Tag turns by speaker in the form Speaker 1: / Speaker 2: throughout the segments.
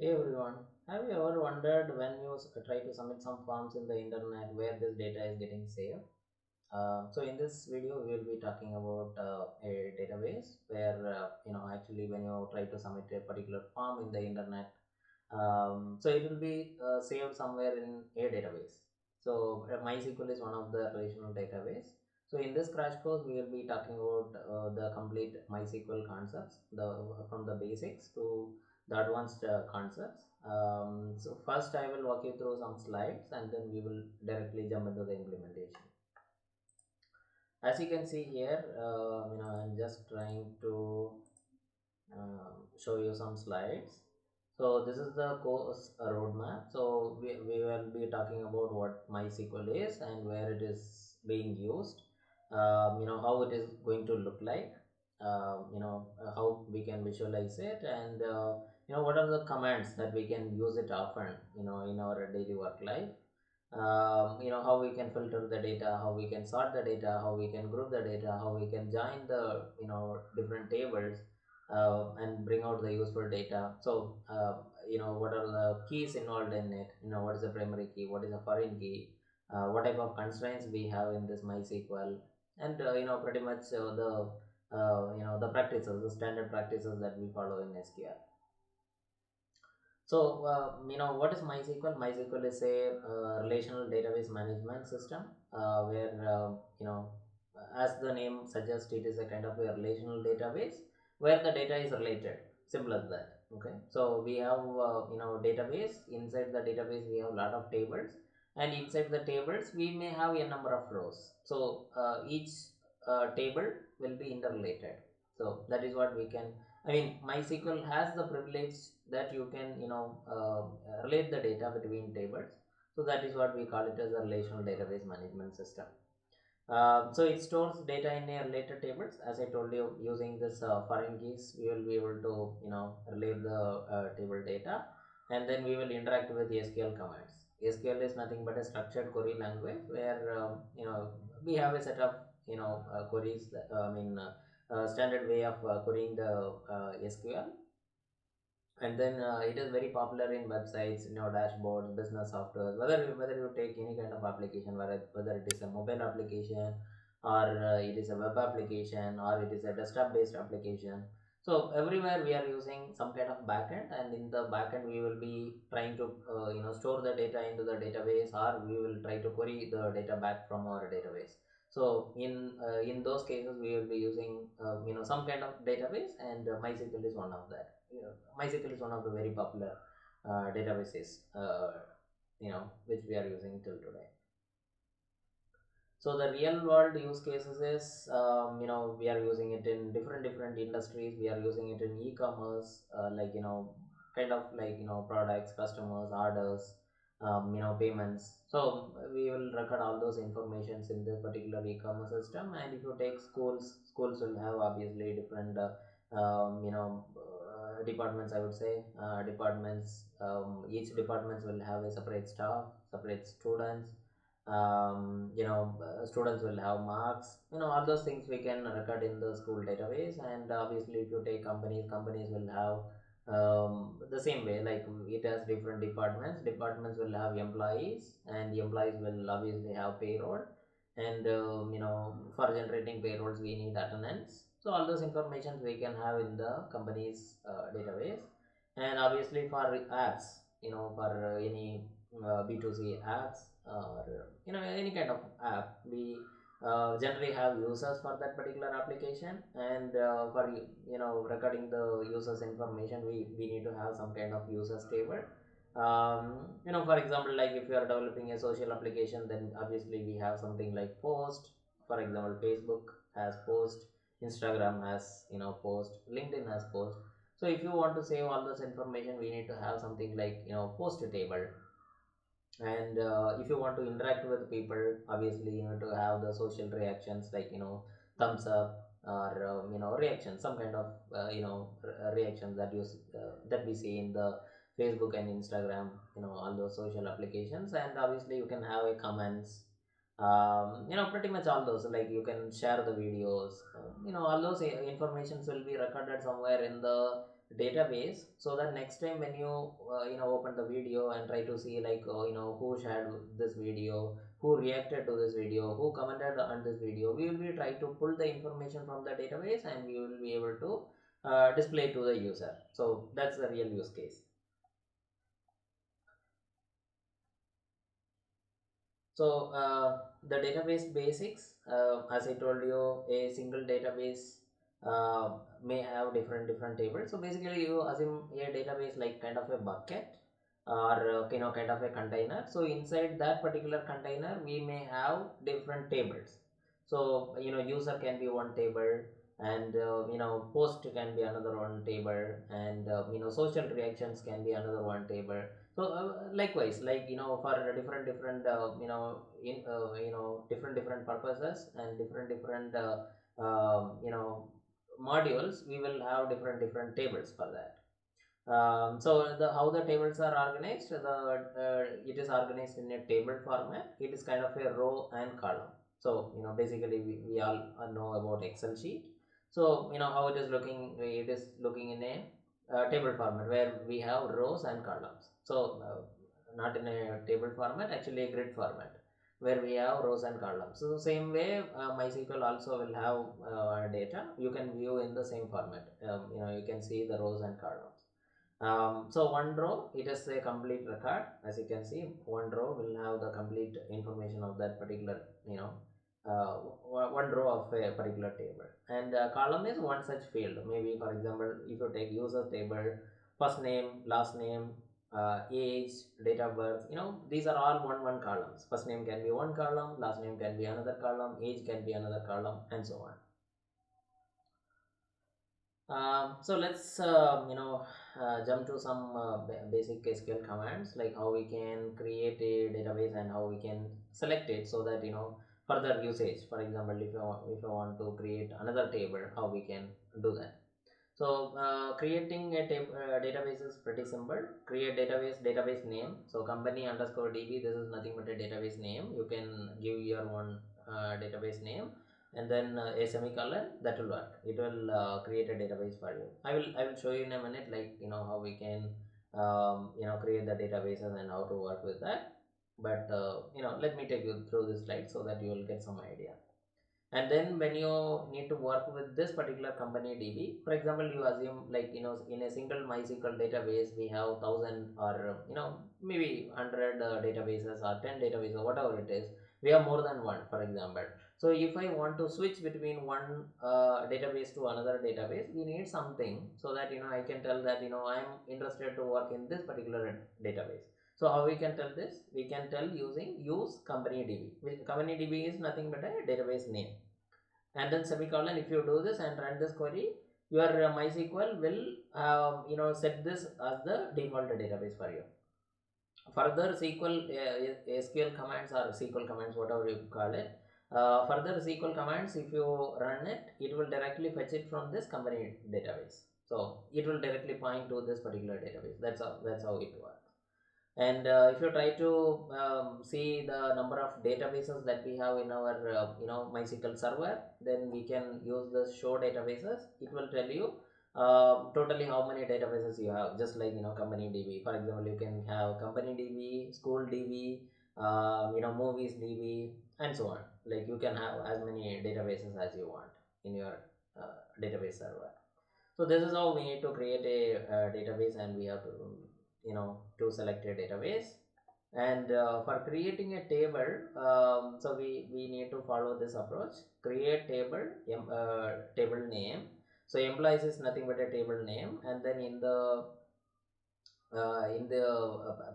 Speaker 1: Hey everyone, have you ever wondered when you try to submit some forms in the internet where this data is getting saved? So in this video, we will be talking about a database where actually when you try to submit a particular form in the internet, so it will be saved somewhere in a database. So MySQL is one of the relational database. So in this crash course, we will be talking about the complete MySQL concepts, the from the basics to the advanced concepts. So first, I will walk you through some slides, and then we will directly jump into the implementation. As you can see here, I'm just trying to show you some slides. So this is the course roadmap. So we will be talking about what MySQL is and where it is being used, how it is going to look like, how we can visualize it, and what are the commands that we can use it often, in our daily work life. How we can filter the data, how we can sort the data, how we can group the data, how we can join the different tables and bring out the useful data. So what are the keys involved in it, what is the primary key, what is a foreign key, what type of constraints we have in this MySQL, and pretty much the practices, the standard practices that we follow in SQL. So, what is MySQL? MySQL is a relational database management system where, as the name suggests, it is a kind of a relational database where the data is related. Simple as that. Okay. So we have, database. Inside the database, we have a lot of tables, and inside the tables, we may have a number of rows. So each table will be interrelated. So that is what we can. I mean, MySQL has the privilege that you can, relate the data between tables. So that is what we call it as a relational database management system. So it stores data in a related tables. As I told you, using this foreign keys, we will be able to, relate the table data, and then we will interact with SQL commands. SQL is nothing but a structured query language where, we have a set of, queries. Standard way of querying the SQL, and then it is very popular in websites, dashboards, business software, whether you take any kind of application, whether it is a mobile application, or it is a web application, or it is a desktop based application. So everywhere we are using some kind of backend, and in the backend we will be trying to store the data into the database, or we will try to query the data back from our database. So in those cases we will be using some kind of database, and MySQL is one of that. MySQL is one of the very popular databases, which we are using till today. So the real world use cases is, we are using it in different industries. We are using it in e-commerce, like kind of like products, customers, orders, payments. So we will record all those informations in this particular e-commerce system. And if you take schools will have obviously different departments, I would say, departments. Each departments will have a separate staff, separate students. Students will have marks, all those things we can record in the school database. And obviously if you take companies will have the same way, like it has different departments will have employees, and the employees will obviously have payroll. And for generating payrolls we need attendance. So all those informations we can have in the company's database. And obviously for apps, for any B2C apps, or any kind of app, we generally have users for that particular application. And for recording the users information, we need to have some kind of users table. For example, like if you are developing a social application, then obviously we have something like post. For example, Facebook has post, Instagram has post, LinkedIn has post. So if you want to save all those information, we need to have something like post table. And if you want to interact with people, obviously you need to have the social reactions, like thumbs up, or reaction, some kind of reactions that we see in the Facebook and Instagram, all those social applications. And obviously you can have a comments, pretty much all those, like you can share the videos, all those informations will be recorded somewhere in the database, so that next time when you open the video and try to see like who shared this video, who reacted to this video, who commented on this video, we will be try to pull the information from the database and we will be able to display to the user. So that's the real use case. So the database basics, as I told you, a single database uh, may have different tables. So basically, you assume a database like kind of a bucket or kind of a container. So inside that particular container, we may have different tables. So user can be one table, and post can be another one table, and social reactions can be another one table. So likewise, like for different different purposes and different modules, we will have different tables for that. So the how the tables are organized, the it is organized in a table format. It is kind of a row and column. So basically we all know about Excel sheet. So how it is looking, it is looking in a table format where we have rows and columns. So not in a table format, actually a grid format where we have rows and columns. So the same way MySQL also will have data you can view in the same format. You can see the rows and columns. So one row, it is a complete record. As you can see, one row will have the complete information of that particular one row of a particular table, and column is one such field. Maybe for example, if you take user table, first name, last name, age, date of birth, these are all one columns. First name can be one column, last name can be another column, age can be another column, and so on. So let's jump to some basic SQL commands, like how we can create a database and how we can select it, so that further usage. For example, if I want to create another table, how we can do that. So creating a database is pretty simple. Create database name. So company underscore DB, this is nothing but a database name. You can give your one database name, and then a semicolon. That will work. It will create a database for you. I will show you in a minute, like how we can create the databases and how to work with that. But let me take you through this slide so that you will get some idea. And then when you need to work with this particular company DB, for example, you assume like in a single MySQL database we have 1,000 or maybe 100 databases or 10 databases, whatever it is. We have more than one, for example. So if I want to switch between one database to another database, we need something so that I can tell that I'm interested to work in this particular database. So how we can tell this? We can tell using use company DB. Company DB is nothing but a database name. And then semicolon. If you do this and run this query, your MySQL will set this as the default database for you. Further SQL commands or SQL commands, whatever you call it. Further SQL commands, if you run it, it will directly fetch it from this company database. So it will directly point to this particular database. That's how it works. And if you try to see the number of databases that we have in our MySQL server, then we can use the show databases. It will tell you totally how many databases you have, just like company DB. For example, you can have company DB, school DB, movies DB, and so on. Like you can have as many databases as you want in your database server. So this is how we need to create a database, and we have to to select a database. And for creating a table, so we need to follow this approach. Create table, table name. So employees is nothing but a table name, and then in the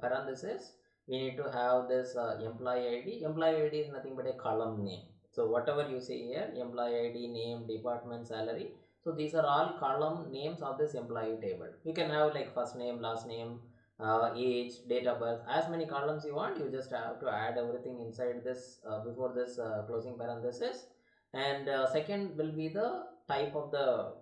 Speaker 1: parenthesis, we need to have this employee ID. Employee ID is nothing but a column name. So whatever you see here, employee ID, name, department, salary, so these are all column names of this employee table. You can have like first name, last name, age, date of birth, as many columns you want. You just have to add everything inside this before this closing parenthesis. And second will be the type of the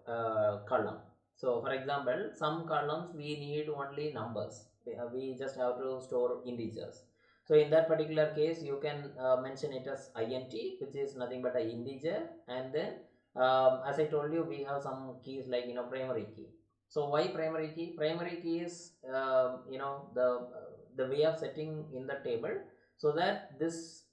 Speaker 1: column. So for example, some columns we need only numbers. We just have to store integers. So in that particular case, you can mention it as int, which is nothing but a integer. And then as I told you, we have some keys like primary key. So why primary key? Primary key is the way of setting in the table, so that this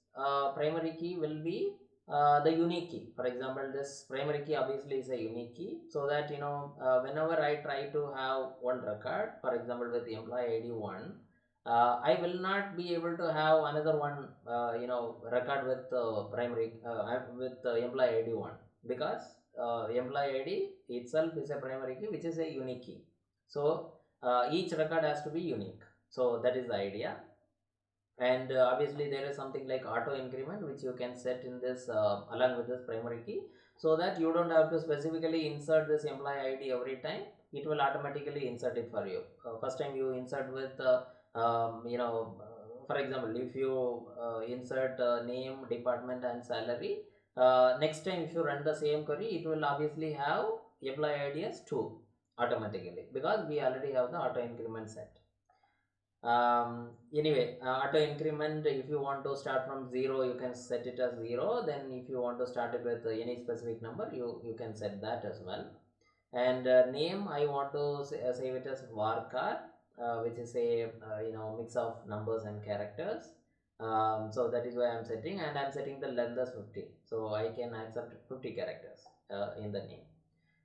Speaker 1: primary key will be the unique key. For example, this primary key obviously is a unique key, so that whenever I try to have one record, for example with the employee id 1, I will not be able to have another one record with primary with employee id 1, because employee id itself is a primary key which is a unique key. So each record has to be unique. So that is the idea. And obviously there is something like auto increment which you can set in this along with this primary key, so that you don't have to specifically insert this employee id every time. It will automatically insert it for you. First time you insert with for example, if you insert name, department and salary, next time if you run the same query, it will obviously have employee id as 2 automatically, because we already have the auto increment set. Anyway, auto increment, if you want to start from 0, you can set it as 0. Then if you want to start it with any specific number, you can set that as well. And name, I want to save it as varchar, which is a mix of numbers and characters. So that is why I'm setting, and I'm setting the length as 50, so I can accept 50 characters in the name.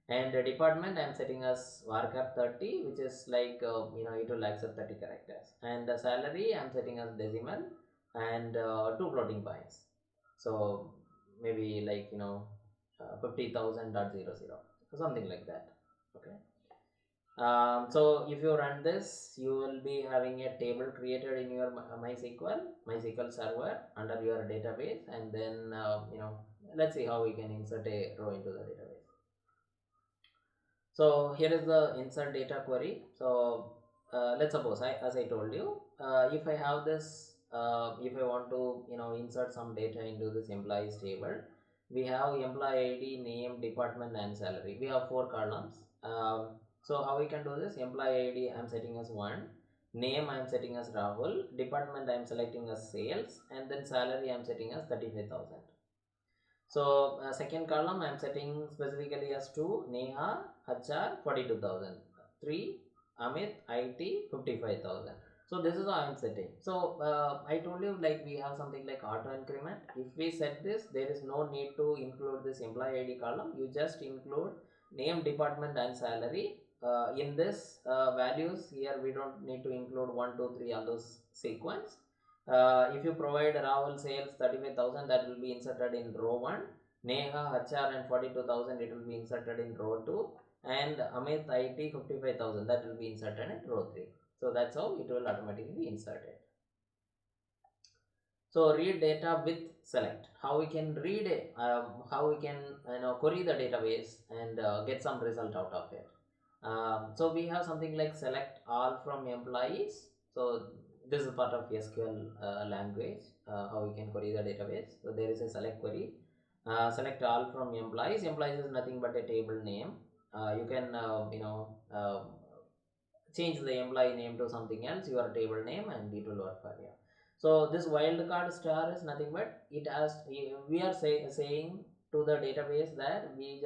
Speaker 1: And department I'm setting as varchar 30, which is like it will accept 30 characters. And salary I'm setting as decimal and two floating points, so maybe like 50,000.00, something like that. Okay. So if you run this, you will be having a table created in your MySQL server under your database. And then let's see how we can insert a row into the database. So here is the insert data query. So let's suppose as I told you, if I have this, if I want to insert some data into this employees table, we have employee id, name, department and salary. We have 4 columns. So how we can do this? Employee id I'm setting as 1, name I'm setting as Rahul, department I'm selecting as sales, and then salary I'm setting as 35,000. So second column I'm setting specifically as 2, Neha, HR 42,000, 3, Amit, IT 55,000. So this is how I'm setting. So I told you, like, we have something like auto increment. If we set this, there is no need to include this employee ID column. You just include name, department and salary. In this values here, we don't need to include 1, 2, 3, all those sequence. If you provide Rahul sales 35,000, that will be inserted in row 1. Neha HR and 42,000, it will be inserted in row 2. And Amit IT 55,000, that will be inserted in row 3. So that's how it will automatically insert it. So read data with select. How we can read it, how we can query the database and get some result out of it. So we have something like select all from employees. So this is part of SQL language, how we can query the database. So there is a select query. Select all from employees. Employees is nothing but a table name. You can change the employee name to something else, your table name, and it will work for you. So this wildcard star is nothing but it has, we are saying to the database that we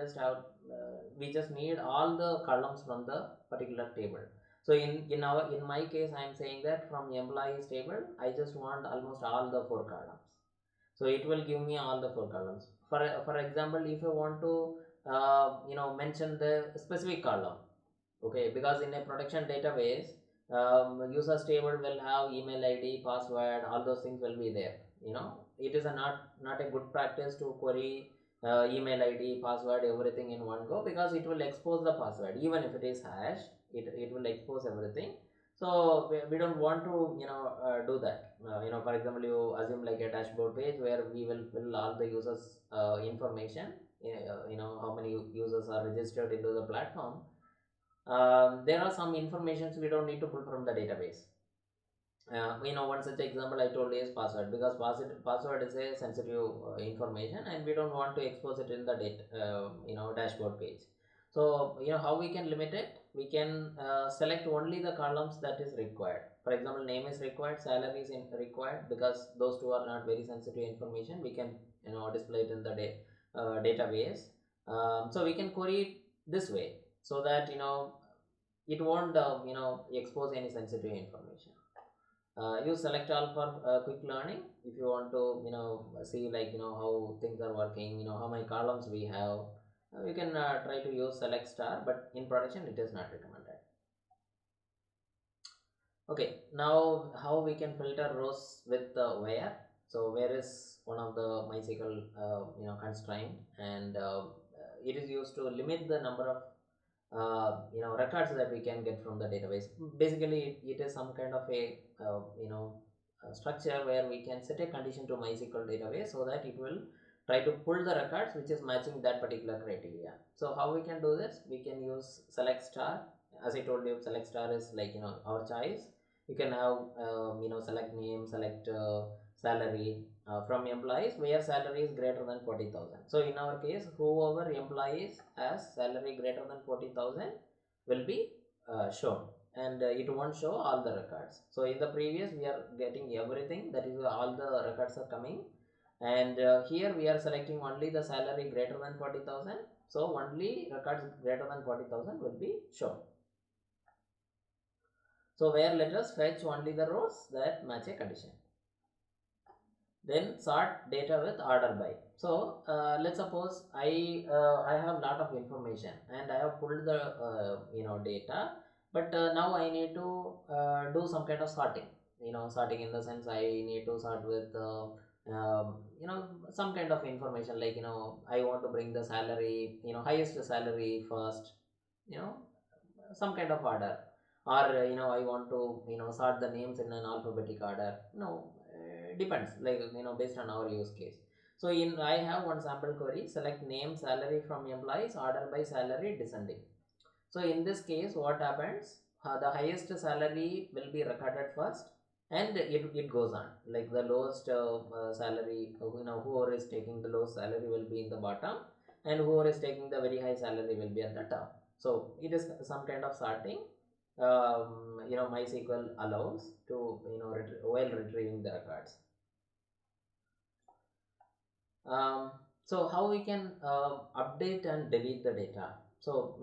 Speaker 1: just need all the columns from the particular table. So in my case I am saying that from employees table I just want almost all the 4 columns. So it will give me all the 4 columns. For example, if I want to mention the specific column, okay, because in a production database, users table will have email id, password, all those things will be there. It is not a good practice to query email id, password, everything in one go, because it will expose the password. Even if it is hash, it will expose everything. So we don't want to do that. For example, you assume like a dashboard page where we will fill all the users information, how many users are registered into the platform. There are some informations we don't need to pull from the database. One such example I told you is password, because password is a sensitive information and we don't want to expose it in the dashboard page. So how we can limit it? We can select only the columns that is required. For example, name is required, salary is required, because those two are not very sensitive information. We can display it in the database. So we can query it this way, so that it won't expose any sensitive information. Use select all for quick learning. If you want to see like how things are working, how many columns we have, you can try to use select star, but in production it is not recommended. Okay, now how we can filter rows with where. So where is one of the MySQL constraint, and it is used to limit the number of records that we can get from the database. Basically it is some kind of a structure where we can set a condition to MySQL database so that it will try to pull the records which is matching that particular criteria. So how we can do this? We can use select star. As I told you, select star is like our choice. You can have select name, select salary from employees where salary is greater than 40,000. So in our case, whoever employees has salary greater than 40,000 will be shown, and it won't show all the records. So in the previous we are getting everything, that is all the records are coming, and here we are selecting only the salary greater than 40,000. So only records greater than 40,000 will be shown. So where let us fetch only the rows that match a condition. Then sort data with order by. So let's suppose I have lot of information and I have pulled the data, but now I need to do some kind of sorting. Sorting in the sense I need to sort with some kind of information, like I want to bring the salary, highest salary first, you know some kind of order, or I want to sort the names in an alphabetic order. Depends, like based on our use case. So in I have one sample query: select name salary from employees, order by salary descending. So in this case what happens, the highest salary will be recorded first, and it goes on, like the lowest salary, whoever is taking the lowest salary will be in the bottom, and whoever is taking the very high salary will be at the top. So it is some kind of sorting. MySQL allows to while retrieving the records. So how we can update and delete the data. So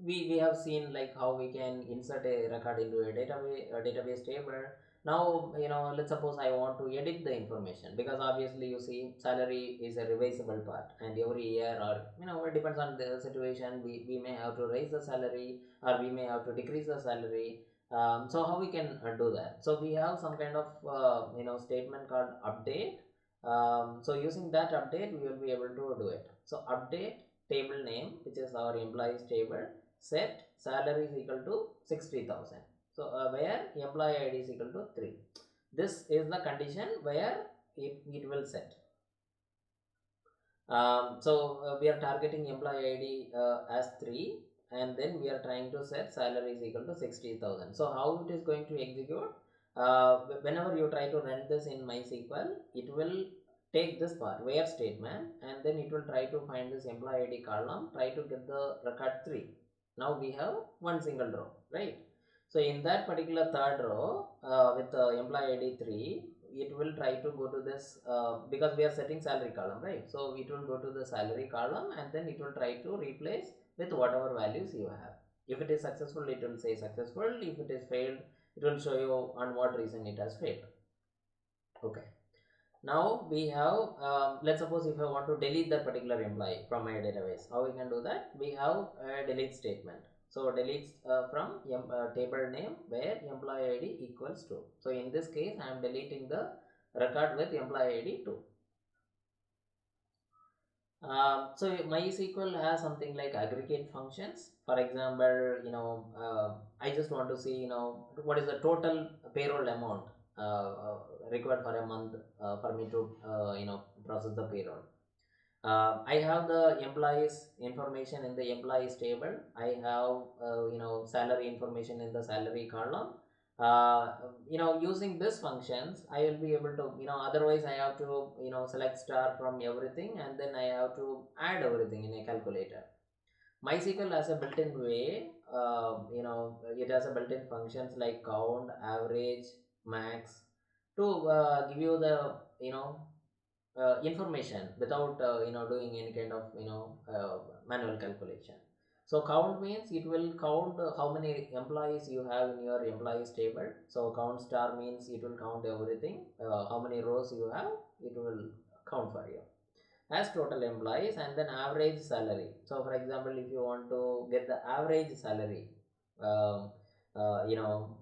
Speaker 1: we have seen like how we can insert a record into a database table. Now let's suppose I want to edit the information, because obviously you see salary is a revisable part, and every year, or it depends on the situation, we may have to raise the salary or we may have to decrease the salary. So how we can do that? So we have some kind of statement called update. So using that update we will be able to do it. So update table name, which is our employees table, set salary is equal to 60,000. So where employee id is equal to 3. This is the condition where it will set. So we are targeting employee id as 3, and then we are trying to set salary is equal to 60,000. So how it is going to execute? Whenever you try to run this in MySQL, it will take this part where statement, and then it will try to find this employee id column, try to get the record 3. Now we have one single row, right? So in that particular third row, with employee id 3, it will try to go to this, because we are setting salary column, right? So it will go to the salary column, and then it will try to replace with whatever values you have. If it is successful, it will say successful. If it is failed, it will show you on what reason it has failed. Okay, now we have, let's suppose if I want to delete that particular employee from my database, how we can do that? We have a delete statement. So delete from table name where employee id equals to. So in this case I am deleting the record with employee id 2. So MySQL has something like aggregate functions. For example, I just want to see what is the total payroll amount required for a month for me to process the payroll. I have the employees information in the employees table. I have salary information in the salary column. Using this functions I will be able to, otherwise I have to select star from everything, and then I have to add everything in a calculator. MySQL has a built-in way, it has a built-in functions like count, average, max, to give you the information without doing any kind of manual calculation. So count means it will count how many employees you have in your employees table. So count star means it will count everything, how many rows you have, it will count for you as total employees. And then average salary. So for example, if you want to get the average salary, um, you know,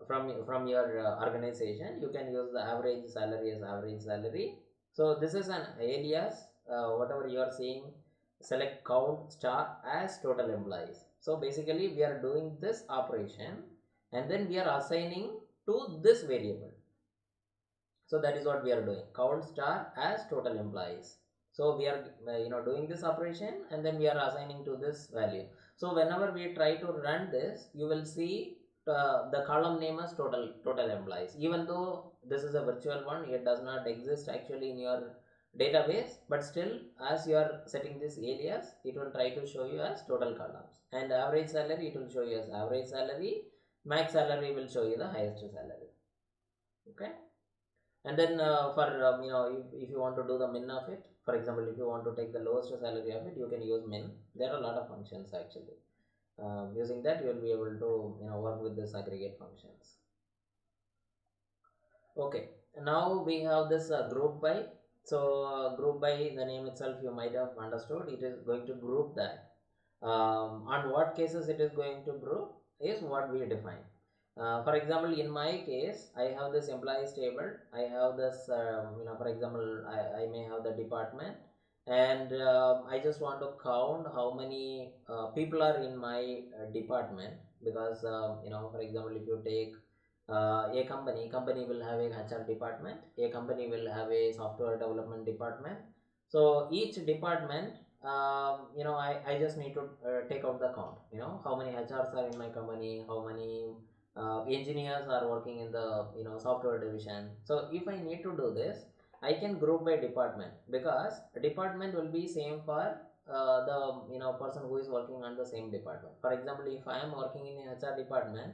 Speaker 1: from your organization, you can use the average salary as average salary. So this is an alias, whatever you are seeing, select count star as total employees. So basically we are doing this operation and then we are assigning to this variable. So that is what we are doing, count star as total employees. So we are doing this operation and then we are assigning to this value. So whenever we try to run this, you will see the column name as total employees, even though this is a virtual one, it does not exist actually in your database, but still as you are setting this alias, it will try to show you as total columns. And average salary, it will show you as average salary. Max salary will show you the highest salary. Okay. And then for if you want to do the min of it, for example, if you want to take the lowest salary of it, you can use min. There are a lot of functions actually. Using that, you will be able to work with this aggregate functions. Okay, now we have this group by. So group by, the name itself you might have understood, it is going to group that. On what cases it is going to group is what we define. For example, in my case, I have this employees table. I have this, for example, I may have the department, and I just want to count how many people are in my department. Because for example, if you take a company will have a HR department, a company will have a software development department. So each department, I just need to take out the count, how many HRs are in my company, how many engineers are working in the software division. So if I need to do this, I can group by department, because department will be same for the person who is working on the same department. For example, if I am working in a HR department,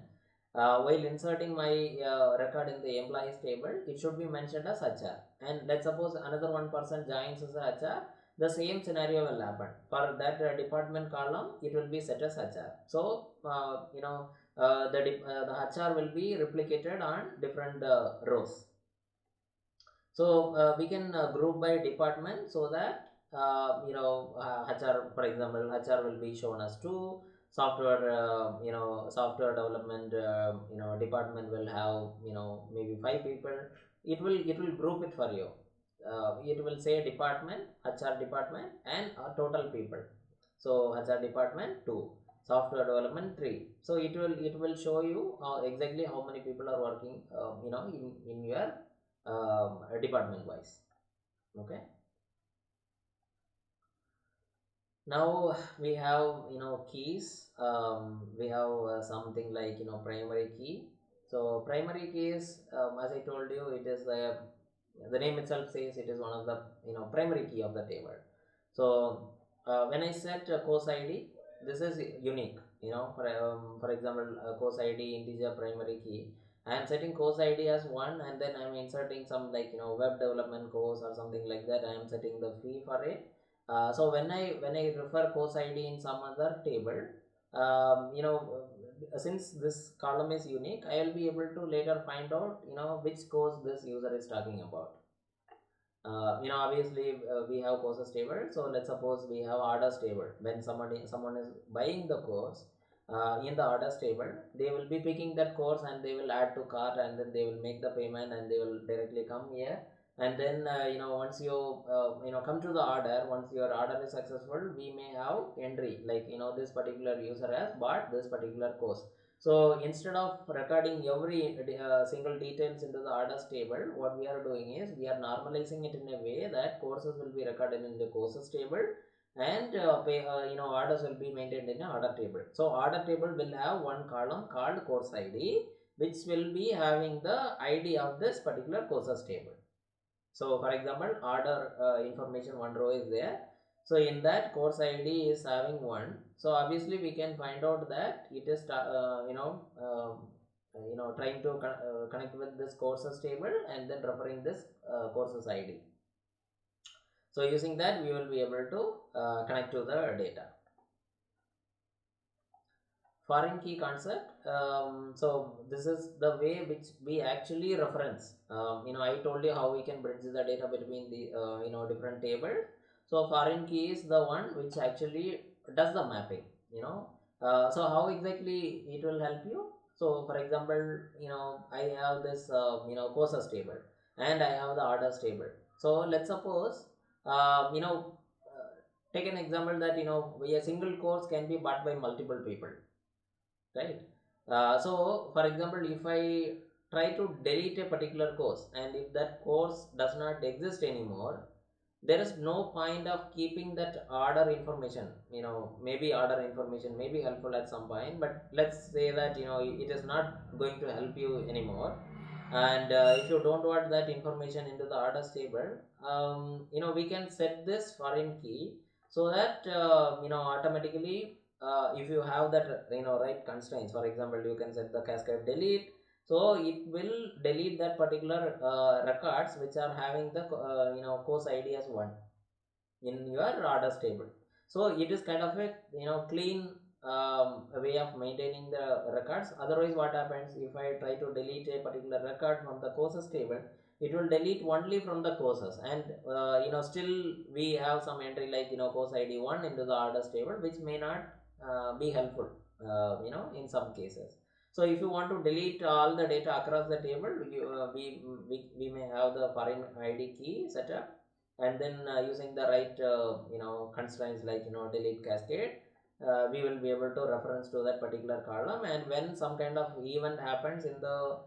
Speaker 1: while inserting my record in the employees table, it should be mentioned as HR. And let's suppose another one person joins as a HR, the same scenario will happen for that department column, it will be set as HR. So the HR will be replicated on different rows. So we can group by department, so that HR, for example, HR will be shown as 2. Software software development department will have maybe 5 people. It will group it for you. It will say department, HR department, and total people. So HR department 2, software development 3. So it will show you exactly how many people are working in your department wise. Okay. Now we have keys. We have something like primary key. So primary key is, as I told you, it is the name itself says it is one of the primary key of the table. So when I set course ID, this is unique. For example, course ID integer primary key, I am setting course ID as 1, and then I am inserting some like web development course or something like that. I am setting the fee for it. So when I refer course ID in some other table, since this column is unique, I will be able to later find out which course this user is talking about. Obviously we have courses table. So let's suppose we have orders table. When someone is buying the course, in the orders table, they will be picking that course and they will add to cart, and then they will make the payment and they will directly come here. And then once you come to the order, once your order is successful, we may have entry like this particular user has bought this particular course. So instead of recording every single details into the orders table, what we are doing is we are normalizing it in a way that courses will be recorded in the courses table, and orders will be maintained in a order table. So order table will have one column called course ID, which will be having the ID of this particular courses table. So for example, order information one row is there. So in that course ID is having 1. So obviously we can find out that it is trying to connect with this courses table and then referring this courses ID. So using that, we will be able to connect to the data. foreign key concept. So this is the way which we actually reference. I told you how we can bridge the data between the different tables. So foreign key is the one which actually does the mapping. So how exactly it will help you? So for example, I have this courses table, and I have the orders table. So let's suppose, uh, take an example that a single course can be bought by multiple people, right? So for example, if I try to delete a particular course, and if that course does not exist anymore, there is no point of keeping that order information. Maybe order information may be helpful at some point, but let's say that it is not going to help you anymore. And if you don't want that information into the orders table, we can set this foreign key, so that automatically, if you have that right constraints. For example, you can set the cascade delete, so it will delete that particular records which are having the course id as 1 in your orders table. So it is kind of a clean way of maintaining the records. Otherwise, what happens if I try to delete a particular record from the courses table? It will delete only from the courses, and still we have some entry like course id 1 into the orders table, which may not be helpful in some cases. So if you want to delete all the data across the table, we may have the foreign id key set up, and then using the right constraints like delete cascade, we will be able to reference to that particular column. And when some kind of event happens in the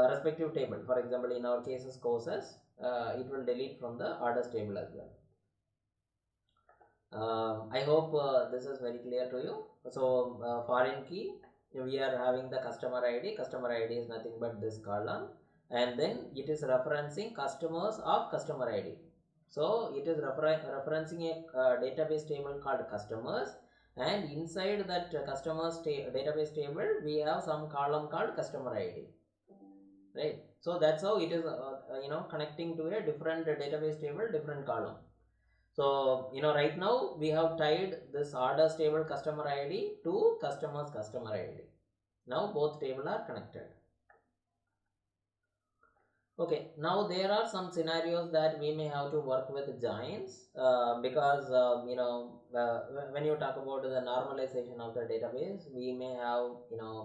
Speaker 1: respective table, for example in our cases courses, it will delete from the orders table as well. I hope this is very clear to you. So foreign key, we are having the customer id. Customer id is nothing but this column, and then it is referencing customers of customer id. So it is referencing a database table called customers, and inside that customers database table, we have some column called customer id, right? So that's how it is connecting to a different database table, different column. So right now we have tied this orders table customer id to customers customer id. Now both table are connected. Okay, now there are some scenarios that we may have to work with giants, because when you talk about the normalization of the database, we may have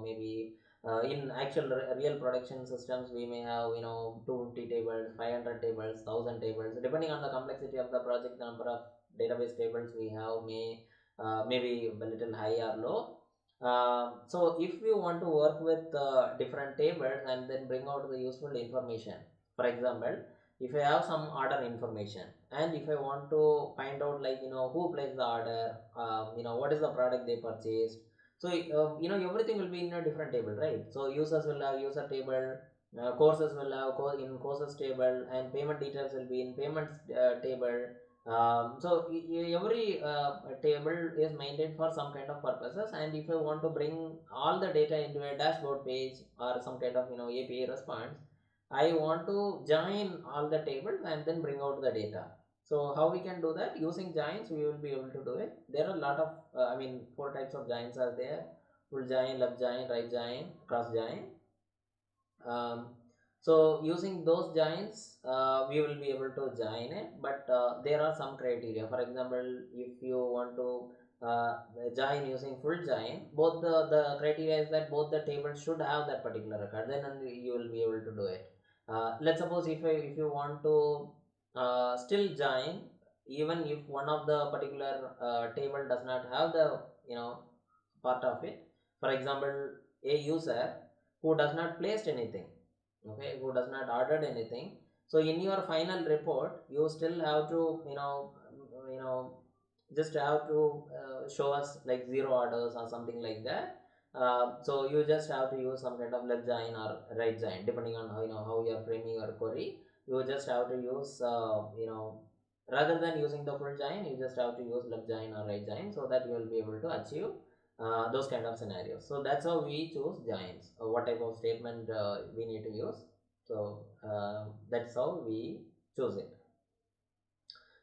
Speaker 1: maybe in actual real production systems, we may have 250 tables, 500 tables, 1000 tables, depending on the complexity of the project. The number of database tables we have maybe a little high or low. So if we want to work with different tables and then bring out the useful information, for example, if I have some order information, and if I want to find out like who placed the order, what is the product they purchased. So everything will be in a different table, right? So users will have user table, courses will have in courses table, and payment details will be in payments table. So every table is maintained for some kind of purposes, and if I want to bring all the data into a dashboard page or some kind of API response, I want to join all the tables and then bring out the data. So how we can do that? Using joins, we will be able to do it. There are a lot of four types of joins are there: full join, left join, right join, cross join. um, so using those joins, we will be able to join it, but there are some criteria. For example, if you want to uh, join using full join, both the criteria is that both the tables should have that particular record, then only you will be able to do it. Let's suppose if you want to still join, even if one of the particular table does not have the part of it. For example, a user who does not placed anything, okay, who does not ordered anything. So in your final report, you still have to you know just have to show us like zero orders or something like that. So you just have to use some kind of left join or right join, depending on how you are framing your query. You just have to use rather than using the full join, you just have to use left join or right join, so that you will be able to achieve those kind of scenarios. So that's how we choose joins, what type of statement we need to use. So that's how we choose it.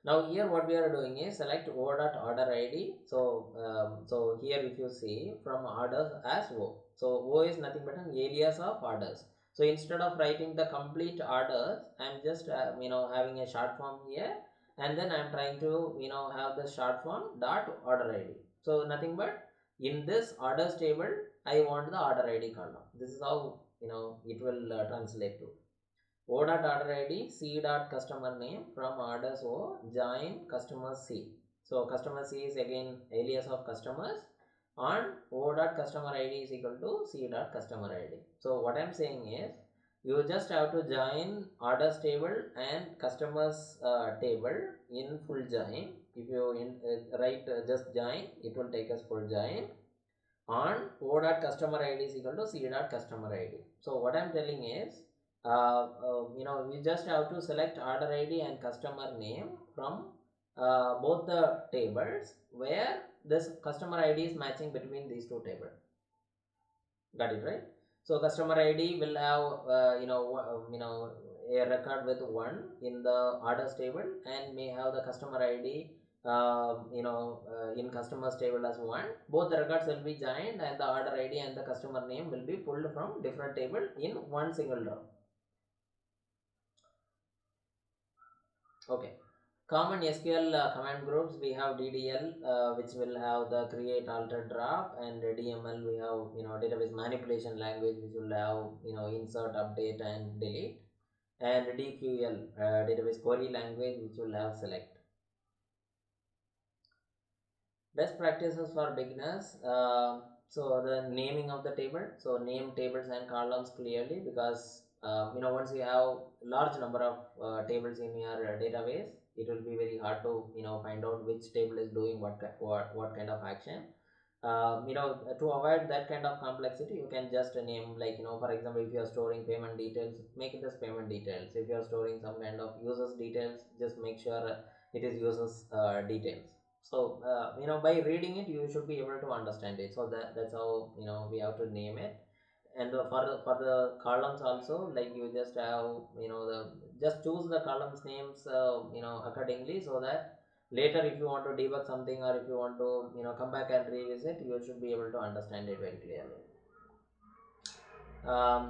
Speaker 1: Now here what we are doing is select O dot order ID. So here if you see from orders as O. So O is nothing but an alias of orders. So instead of writing the complete orders, I'm just having a short form here, and then I'm trying to have the short form dot order ID. So nothing but in this orders table I want the order ID column. This is how it will translate to. O dot order ID, C dot customer name from orders O, join customer C. So customer C is again alias of customers, and O dot customer ID is equal to C dot customer ID. So what I'm saying is you just have to join orders table and customers table in full join. If you write just join, it will take us full join on O dot customer ID is equal to C dot customer ID. So what I'm telling is, we just have to select order ID and customer name from both the tables where this customer ID is matching between these two tables. Got it, right? So customer ID will have a record with 1 in the orders table, and may have the customer ID in customers table as 1. Both the records will be joined, and the order ID and the customer name will be pulled from different table in one single row. Okay. Common SQL command groups, we have DDL, which will have the create, alter, drop, and DML we have database manipulation language, which will have insert, update, and delete, and DQL, database query language, which will have select. Best practices for beginners. So the naming of the table, so name tables and columns clearly, because once you have large number of tables in your database, it will be very hard to find out which table is doing what kind of action. To avoid that kind of complexity, you can just name, like for example, if you are storing payment details, make it as payment details. If you are storing some kind of users details, just make sure it is users details. So by reading it, you should be able to understand it. So that's how we have to name it. And for the columns also, like you just have the just choose the columns names accordingly, so that later if you want to debug something, or if you want to come back and revisit, you should be able to understand it very clearly.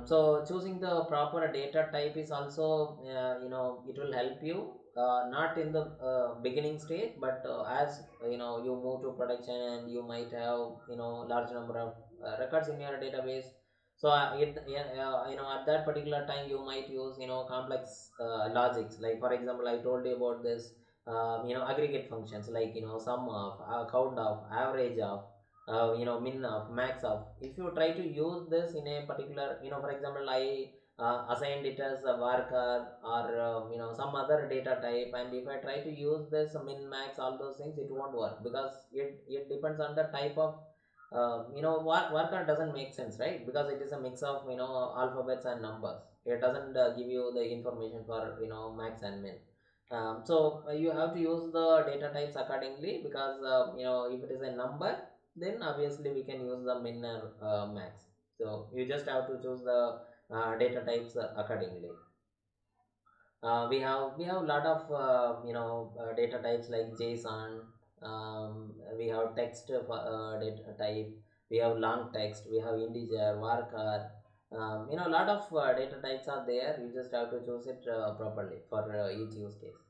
Speaker 1: So choosing the proper data type is also it will help you, not in the beginning stage, but as you move to production, and you might have large number of records in your database. So at that particular time you might use complex logics, like for example I told you about this aggregate functions, like sum of, count of, average of, min of, max of. If you try to use this in a particular, for example I assigned it as a varchar, or some other data type, and if I try to use this min, max, all those things, it won't work, because it depends on the type of varchar doesn't make sense, right? Because it is a mix of alphabets and numbers. It doesn't give you the information for max and min. So you have to use the data types accordingly, because if it is a number, then obviously we can use the min or max. So you just have to choose the data types accordingly. We have a lot of data types like JSON. We have text data type. We have long text. We have integer, varchar. A lot of data types are there. You just have to choose it properly for each use case.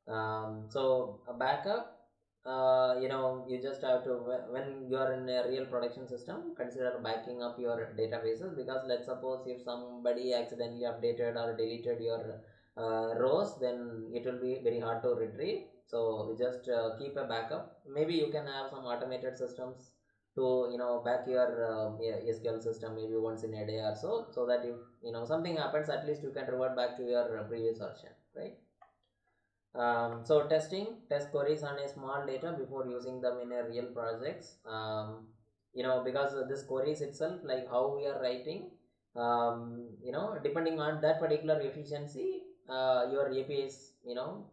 Speaker 1: So a backup, you just have to, when you are in a real production system, consider backing up your databases, because let's suppose if somebody accidentally updated or deleted your rows, then it will be very hard to retrieve. So you just keep a backup. Maybe you can have some automated systems to back your SQL system maybe once in a day or so, so that if something happens, at least you can revert back to your previous version, right? So test queries on a small data before using them in a real projects. Because this queries itself, like how we are writing, depending on that particular efficiency, your APIs, your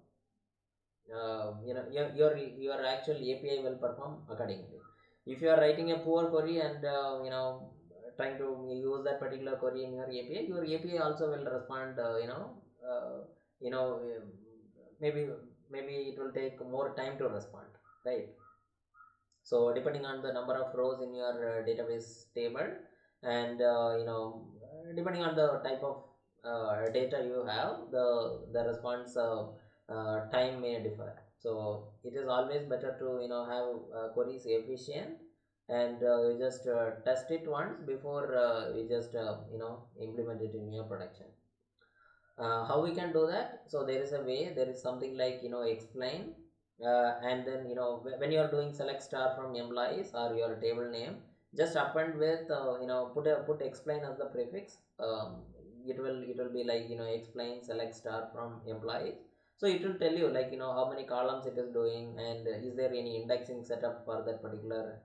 Speaker 1: actual API will perform accordingly. If you are writing a poor query and trying to use that particular query in your API also will respond uh, you know maybe maybe it will take more time to respond, right? So depending on the number of rows in your database table, and depending on the type of data you have, the response time may differ. So it is always better to have queries efficient, and you just test it once before you just implement it in your production. How we can do that? So there is a way, there is something like explain, and then when you are doing select star from employees or your table name, just append with put explain as the prefix. It will be like explain select star from employees. So it will tell you like how many columns it is doing, and is there any indexing setup for that particular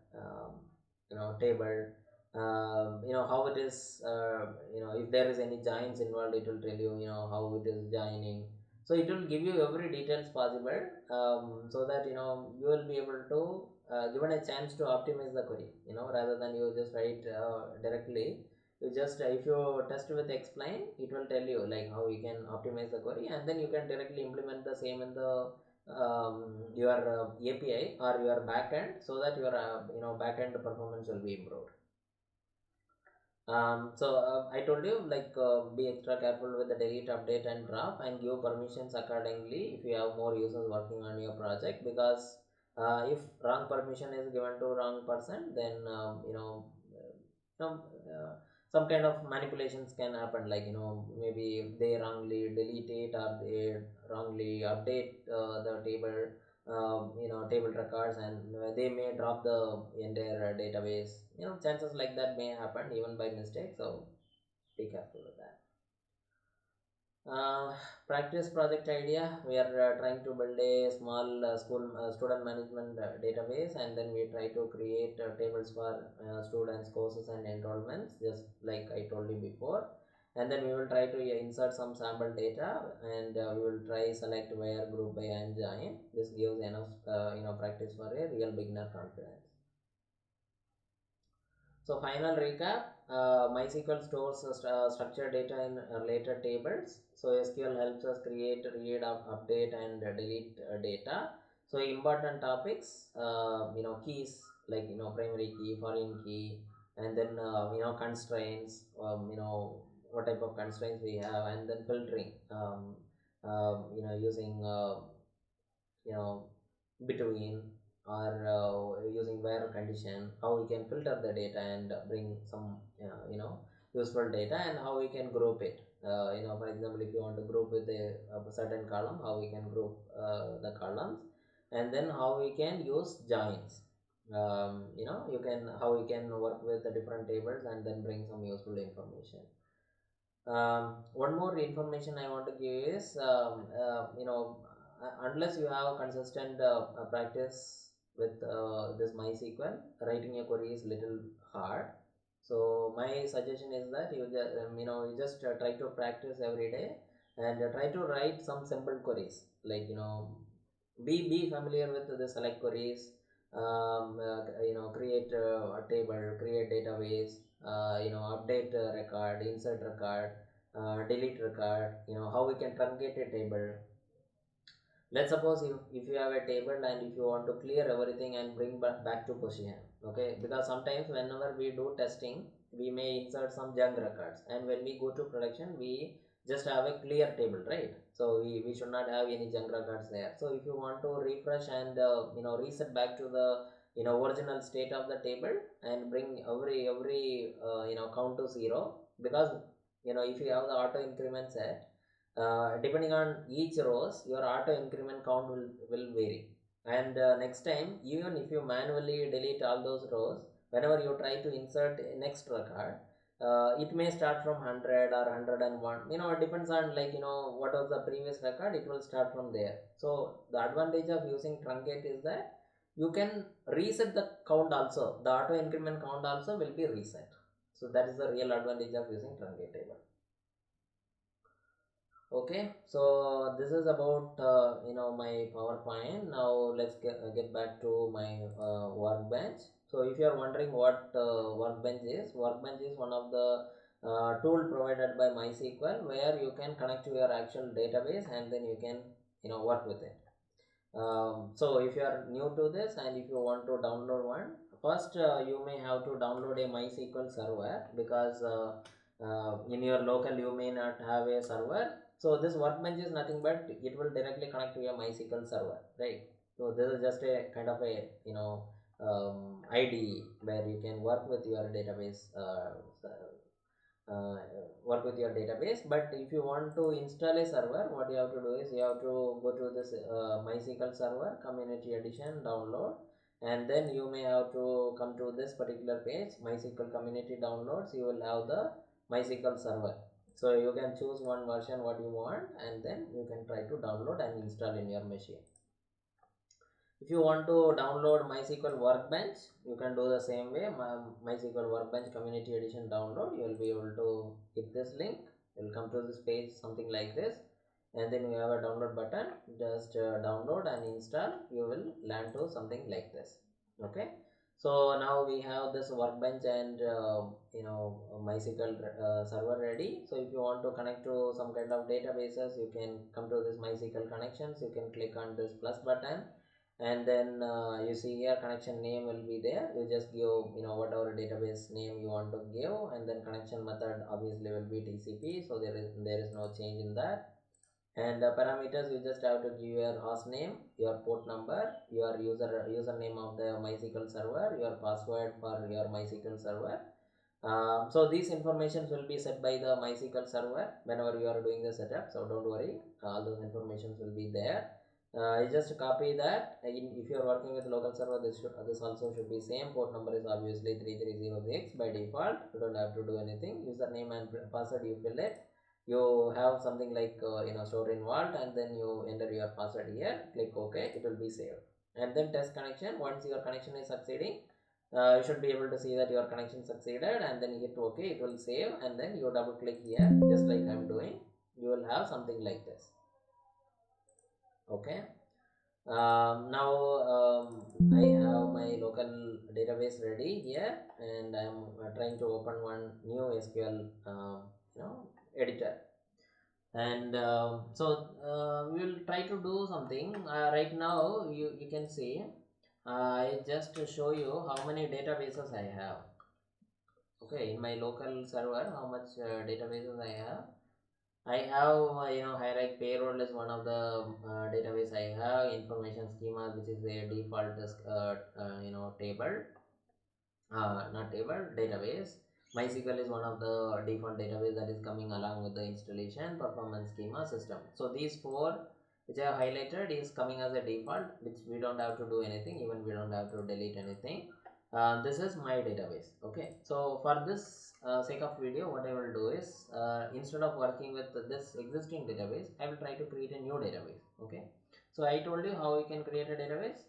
Speaker 1: table. How it is, if there is any joins involved, it will tell you how it is joining. So it will give you every details possible, so that you will be able to given a chance to optimize the query, rather than you just write directly. You just if you test with explain, it will tell you like how you can optimize the query, and then you can directly implement the same in the your API or your backend, so that your backend performance will be improved. I told you like be extra careful with the delete, update, and drop, and give permissions accordingly if you have more users working on your project. Because if wrong permission is given to wrong person, then some some kind of manipulations can happen. Like maybe if they wrongly delete it, or they wrongly update the table, table records, and they may drop the entire database. Chances like that may happen even by mistake, so be careful with that. uh, Practice project idea. We are trying to build a small school student management database, and then we try to create tables for students, courses, and enrollments, just like I told you before. And then we will try to insert some sample data, and we will try select where, group by, and join. This gives enough practice for a real beginner confidence. So final recap, MySQL stores structured data in related tables. So SQL helps us create, read, update, and delete data. So important topics, keys like primary key, foreign key, and then constraints, what type of constraints we have, and then filtering, using between, or using where condition, how we can filter the data and bring some useful data, and how we can group it. For example, if you want to group with a certain column, how we can group the columns, and then how we can use joins. You can how we can work with the different tables and then bring some useful information. One more information I want to give is, unless you have consistent practice with this MySQL, writing a query is little hard. So my suggestion is that you just try to practice every day, and try to write some simple queries, like be familiar with the select queries. Create a table, create database, update record, insert record, delete record. How we can truncate a table. Let's suppose if you have a table, and if you want to clear everything and bring back to position, okay, because sometimes whenever we do testing, we may insert some junk records, and when we go to production, we just have a clear table, right? So we should not have any junk records there. So if you want to refresh and reset back to the original state of the table, and bring every count to 0. Because if you have the auto increment set, depending on each rows, your auto increment count will vary. And next time, even if you manually delete all those rows, whenever you try to insert next record, it may start from 100 or 101. It depends on, like what was the previous record, it will start from there. So the advantage of using truncate is that you can reset the count also. The auto increment count also will be reset. So that is the real advantage of using truncate table. Okay, so this is about my PowerPoint. Now let's get back to my workbench. So if you are wondering what workbench is one of the tool provided by MySQL, where you can connect to your actual database, and then you can work with it. So if you are new to this and if you want to download one, first you may have to download a MySQL server, because in your local you may not have a server. So this workbench is nothing but it will directly connect to your MySQL server, right? So this is just a kind of a IDE where you can work with your database, uh, work with your database. But if you want to install a server, what you have to do is you have to go to this MySQL server community edition download, and then you may have to come to this particular page, MySQL community downloads. You will have the MySQL server, so you can choose one version what you want, and then you can try to download and install in your machine. If you want to download MySQL Workbench, you can do the same way. MySQL Workbench Community Edition download. You will be able to hit this link. You will come to this page, something like this, and then you have a download button. Just download and install. You will land to something like this. Okay. So now we have this Workbench and MySQL server ready. So if you want to connect to some kind of databases, you can come to this MySQL connections. You can click on this plus button, and then you see here connection name will be there. You just give whatever database name you want to give, and then connection method obviously will be TCP, so there is no change in that. And parameters, you just have to give your host name, your port number, your username of the MySQL server, your password for your MySQL server. So these informations will be set by the MySQL server whenever you are doing the setup, so don't worry, all those informations will be there. You just copy that. If you are working with local server, this also should be same. Port number is obviously 3306 by default. You don't have to do anything. Username and password you fill it. You have something like store in vault, and then you enter your password here. Click OK. It will be saved. And then test connection. Once your connection is succeeding, you should be able to see that your connection succeeded, and then you hit OK. It will save, and then you double click here, just like I'm doing. You will have something like this. Okay. Now I have my local database ready here, and I'm trying to open one new SQL editor. And we will try to do something right now. You can see, I just show you how many databases I have. Okay, in my local server, how much databases I have. I have, hierarchy payroll is one of the database I have. Information schemas, which is a default table, not table, database. MySQL is one of the default database that is coming along with the installation. Performance schema, system. So these four which I have highlighted is coming as a default, which we don't have to do anything, even we don't have to delete anything. This is my database. Okay, so for this sake of video, what I will do is, instead of working with this existing database, I will try to create a new database. Okay, so I told you how you can create a database.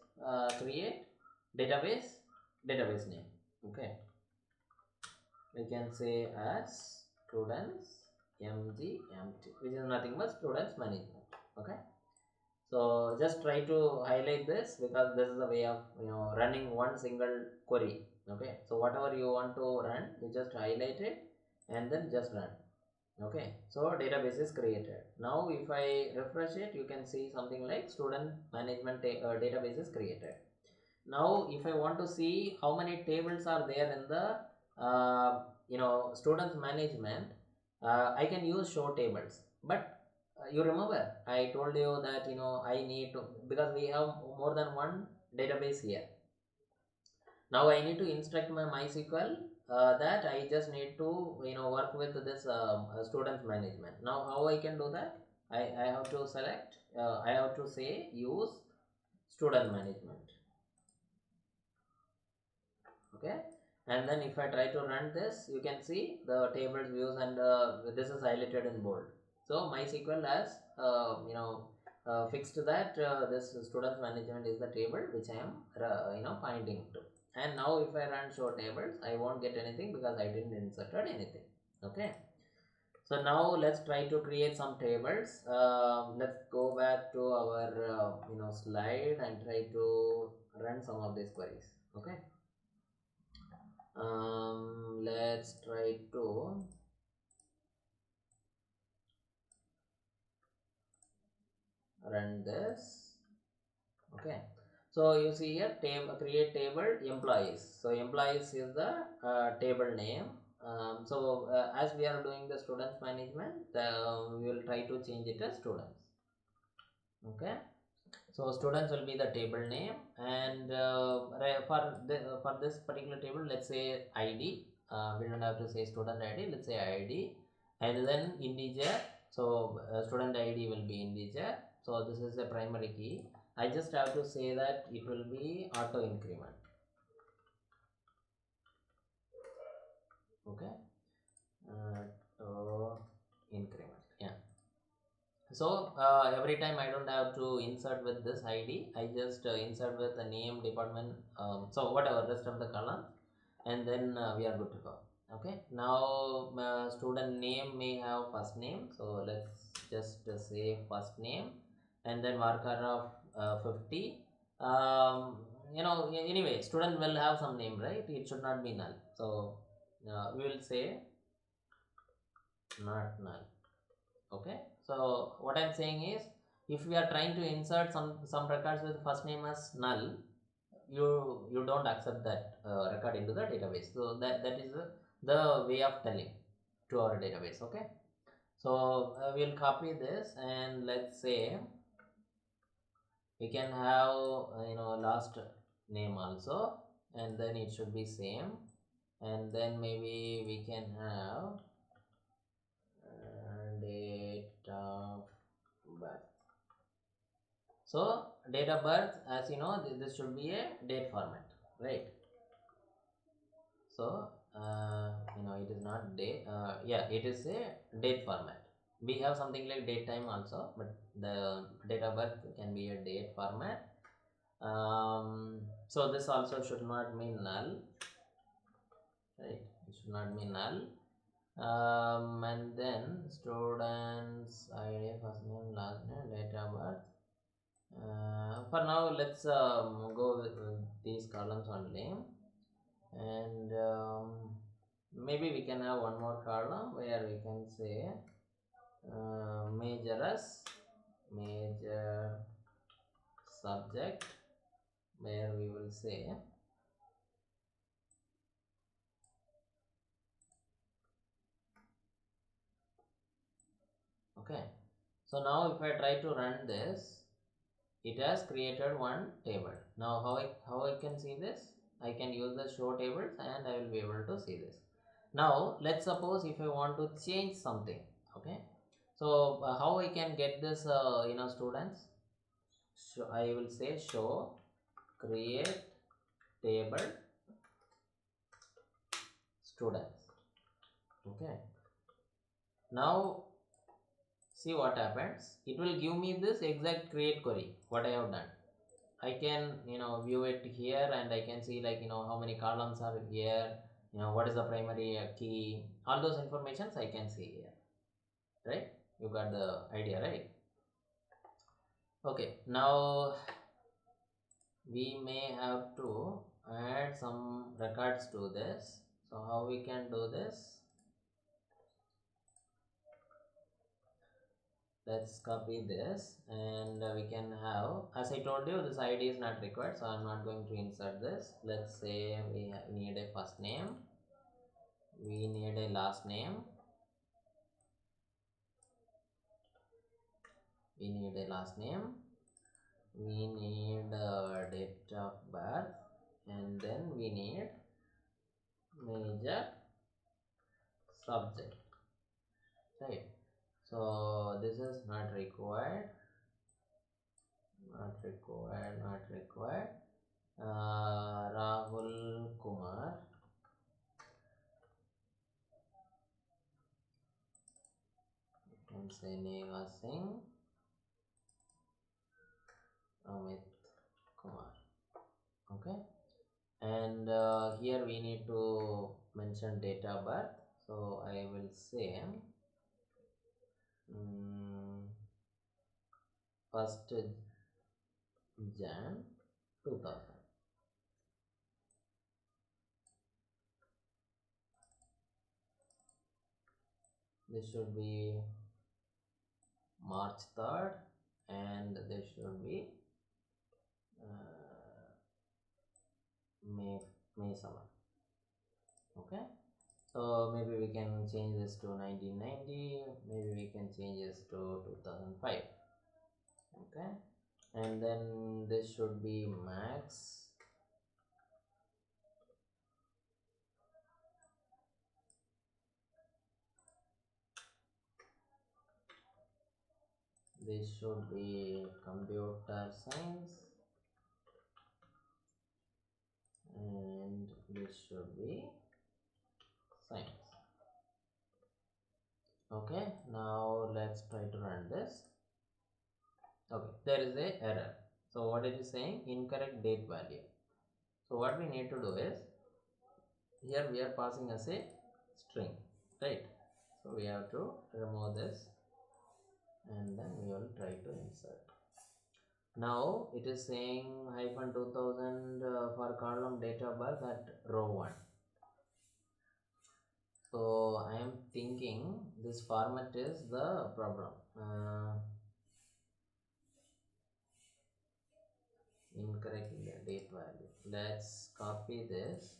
Speaker 1: Create database name. Okay, we can say as students mgmt, which is nothing but students management. Okay, so just try to highlight this, because this is a way of running one single query. Okay, so whatever you want to run, you just highlight it and then just run. Okay, so database is created. Now if I refresh it, you can see something like student management database is created. Now if I want to see how many tables are there in the students management, I can use show tables. But you remember I told you that I need to, because we have more than one database here. Now I need to instruct my MySQL that I just need to work with this students management. Now how I can do that? I have to select, I have to say use student management. Okay, and then if I try to run this, you can see the tables views, and this is highlighted in bold. So MySQL has fixed that this students management is the table which I am pointing to. And now if I run show tables, I won't get anything because I didn't inserted anything. Okay, so now let's try to create some tables. Let's go back to our slide and try to run some of these queries. Okay, let's try to run this. Okay, so you see here table, create table employees. So employees is the table name. As we are doing the students management, we will try to change it as students. Okay, so students will be the table name, and for this particular table, let's say id. We don't have to say student id, let's say id, and then integer. So student id will be integer. So this is the primary key. I just have to say that it will be auto increment. Okay, auto increment, yeah. So every time I don't have to insert with this id, I just insert with the name, department, so whatever rest of the columns, and then we are good to go. Okay, now student name may have first name, so let's just say first name, and then marker of 50. um, anyway, student will have some name, right? It should not be null, so we will say not null. Okay, so what I'm saying is, if we are trying to insert some records with first name as null, you don't accept that record into the database. So that is the way of telling to our database. Okay, so we'll copy this, and let's say we can have last name also, and then it should be same, and then maybe we can have date of birth. So date of birth, as you know, this should be a date format, right? So it is not date, yeah, it is a date format. We have something like date time also, but the date of birth can be a date format. So this also should not be null, right? It should not be null. And then students id, first name, last name, date of birth. For now, let's go with these columns only, and maybe we can have one more column where we can say major as major subject, where we will say okay. So now if I try to run this, it has created one table. Now how I can see this? I can use the show tables, and I will be able to see this. Now let's suppose if I want to change something. Okay, so how I can get this students? So I will say show create table students. Okay, now see what happens. It will give me this exact create query what I have done. I can view it here, and I can see, like, how many columns are here, what is the primary key, all those informations I can see here, right? You got the idea, right? Okay, now we may have to add some records to this. So how we can do this? Let's copy this, and we can have, as I told you, this id is not required, so I'm not going to insert this. Let's say we need a first name, we need a last name, we need a last name, we need date of birth, and then we need major subject, right? So this is not required, not required, not required. Rahul Kumar, you can say Neva Singh, Amit Kumar. Okay, and here we need to mention date of birth, so I will say first Jan 2000. This should be March 3rd, and this should be uh, May May 7. Okay, so maybe we can change this to 1990, maybe we can change this to 2005. Okay, and then this should be max. This should be computer science, and this should be science. Okay, now let's try to run this. Okay, there is a error. So what it is saying, incorrect date value. So what we need to do is, here we are passing as a string, right? So we have to remove this and then we will try to insert. Now it is saying hyphen 2000 for column date of birth at row 1. So I am thinking this format is the problem. Incorrect date value. Let's copy this.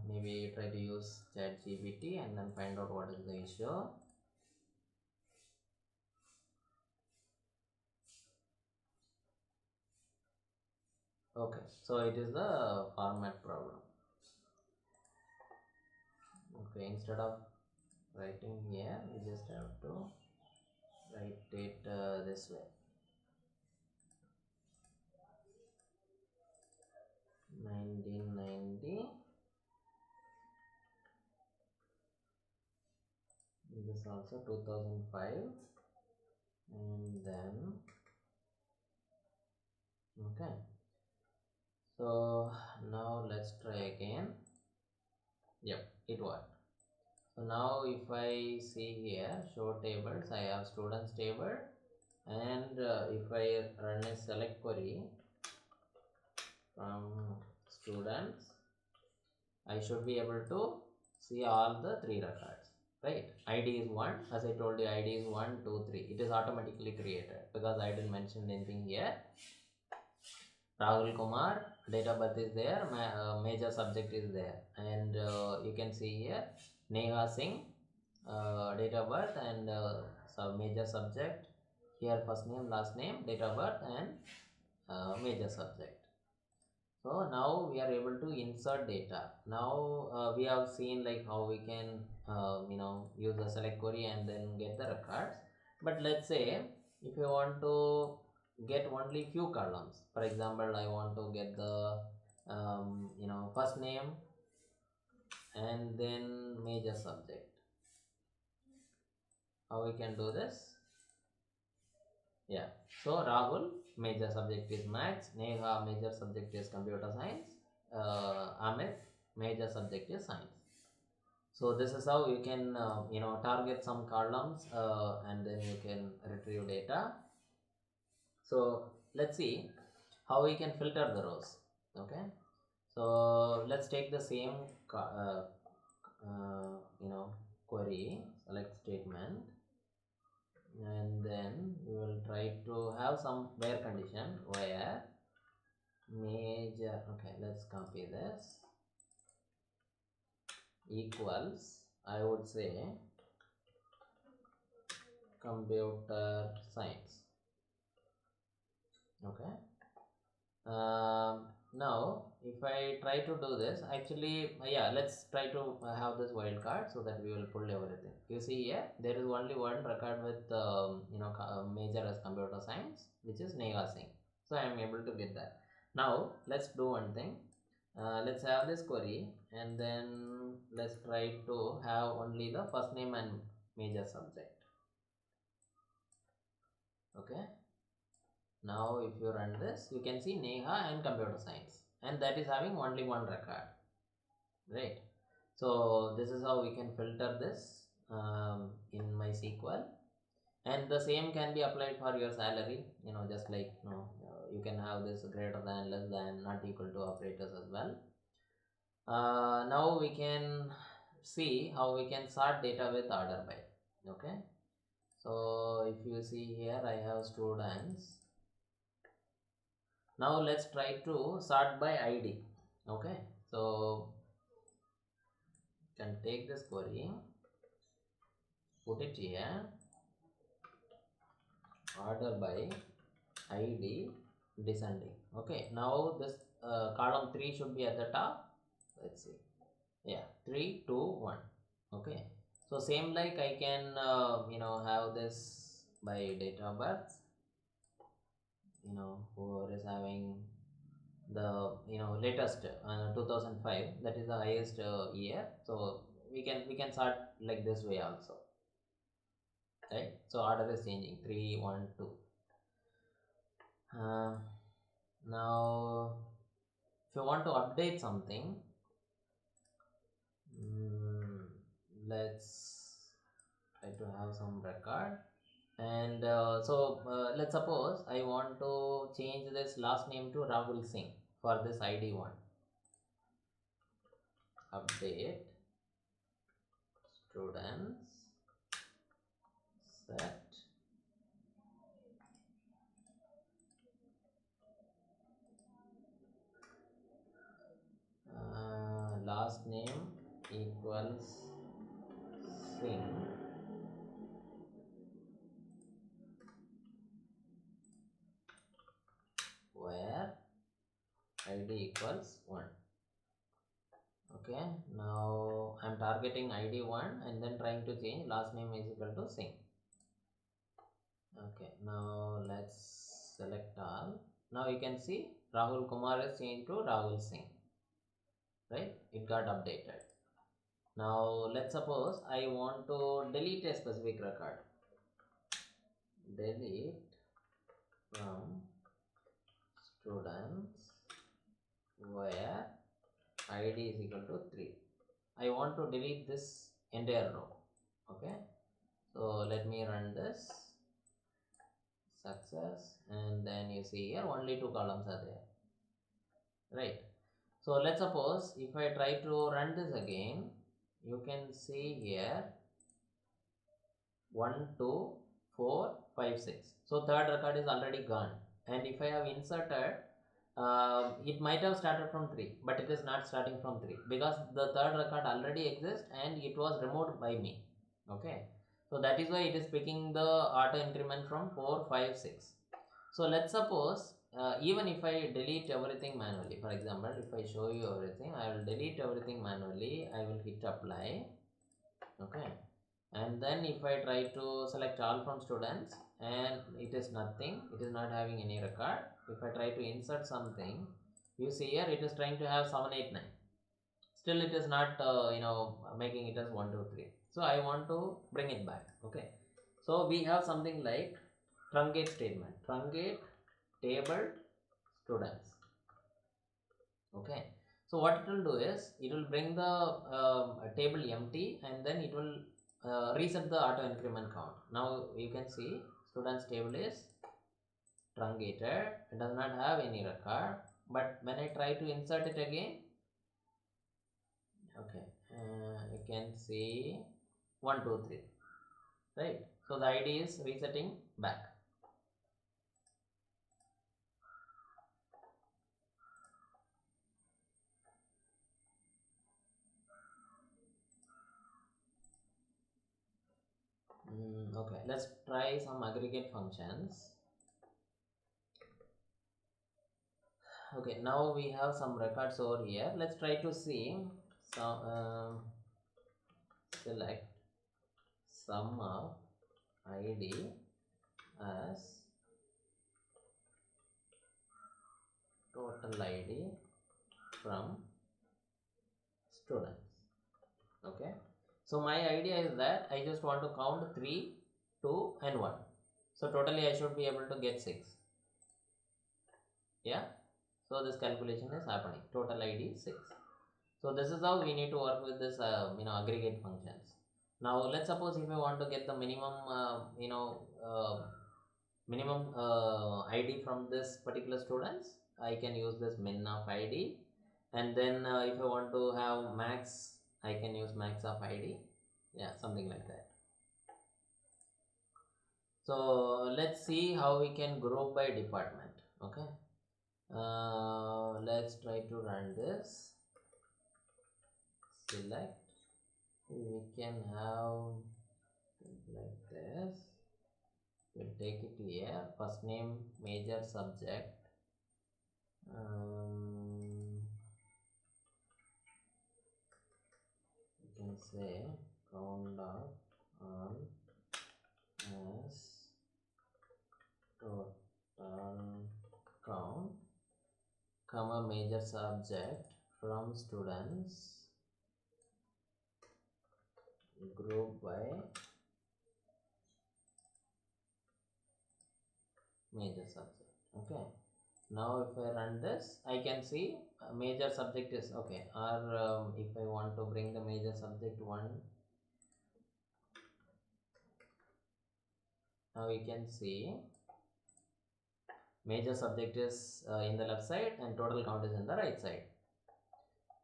Speaker 1: Maybe try to use ChatGPT and then find out what is the issue. Okay, so it is the format problem. Okay, instead of writing here, we just have to write it this way. 1990. This also 2005, and then okay. So now let's try again. Yep, it worked. So now if I see here show tables, I have students table, and if I run a select query from students, I should be able to see all the 3 records, right? ID is 1, as I told you, ID is 1, 2, 3. It is automatically created because I didn't mention anything here. Rahul Kumar, date of birth is there, major subject is there, and you can see here Neha Singh, date of birth and major subject. Here first name, last name, date of birth, and major subject. So now we are able to insert data. Now we have seen like how we can use the select query and then get the records. But let's say if you want to get only few columns, for example, I want to get the first name and then major subject. How we can do this? Yeah, so Rahul, major subject is maths, Neha, major subject is computer science, Amit, major subject is science. So this is how you can target some columns and then you can retrieve data. So let's see how we can filter the rows. Okay, so let's take the same query select statement, and then we will try to have some where condition where major, okay, let's copy this, equals, I would say computer science. Okay, now if I try to do this, actually yeah, let's try to have this wildcard so that we will pull everything. You see here there is only one record with major as computer science, which is Neha Singh, so I am able to get that. Now let's do one thing, let's have this query and then let's try to have only the first name and major subject. Okay, now if you run this, you can see Neha and computer science, and that is having only one record, right? So this is how we can filter this in MySQL, and the same can be applied for your salary, just like you can have this greater than, less than, not equal to operators as well. Now we can see how we can sort data with order by. Okay, so if you see here I have students, Now let's try to sort by id. Okay, so you can take this query, put it here, order by id descending. Okay, now this column 3 should be at the top. Let's see, yeah, 3 2 1. Okay, so same like I can have this by date of birth, whoever is having the latest 2005, that is the highest year, so we can start like this way also, right? So order is changing 3 1 2. Now if you want to update something, let's try to have some record. And let's suppose I want to change this last name to Rahul Singh for this id one. Update students set last name equals Singh where id equals 1. Okay, now I'm targeting id 1 and then trying to change last name is equal to Singh. Okay, now let's select all. Now you can see Rahul Kumar is changed to Rahul Singh, right? It got updated. Now let's suppose I want to delete a specific record. Delete from students where id is equal to 3. I want to delete this entire row. Okay, so let me run this. Success, and then you see here only 2 columns are there, right? So let's suppose if I try to run this again, you can see here 1 2 4 5 6. So third record is already gone, and if I have inserted, it might have started from 3, but it is not starting from 3 because the third record already exists and it was removed by me. Okay, so that is why it is picking the auto increment from 4 5 6. So let's suppose even if I delete everything manually, for example, if I show you everything, I will delete everything manually, I will hit apply. Okay, and then if I try to select all from students and it is nothing, it is not having any record. If I try to insert something, you see here it is trying to have 789. Still it is not making it as 1 2 3. So I want to bring it back. Okay, so we have something like truncate statement, truncate table students. Okay, so what it will do is it will bring the table empty and then it will reset the auto increment count. Now you can see students table is truncated, it does not have any record, but when I try to insert it again, okay, you can see 1 2 3, right? So the id is resetting back. Okay, let's try some aggregate functions. Okay, now we have some records over here. Let's try to see some select sum of id as total id from students. Okay, so my idea is that I just want to count 3 2 and 1, so totally I should be able to get 6. Yeah, so this calculation is happening, total id 6. So this is how we need to work with this aggregate functions. Now let's suppose if I want to get the minimum id from this particular students, I can use this min of id, and then if I want to have max, I can use max of id. Yeah, something like that. So let's see how we can group by department. Okay, Let's try to run this. Select, we can have like this. We'll take it here. First name, major subject. You can say count of all as total count, comma major subject from students group by major subject. Okay, now if I run this, I can see major subject is okay. Or if I want to bring the major subject one, now you can see major subject is in the left side and total count is in the right side.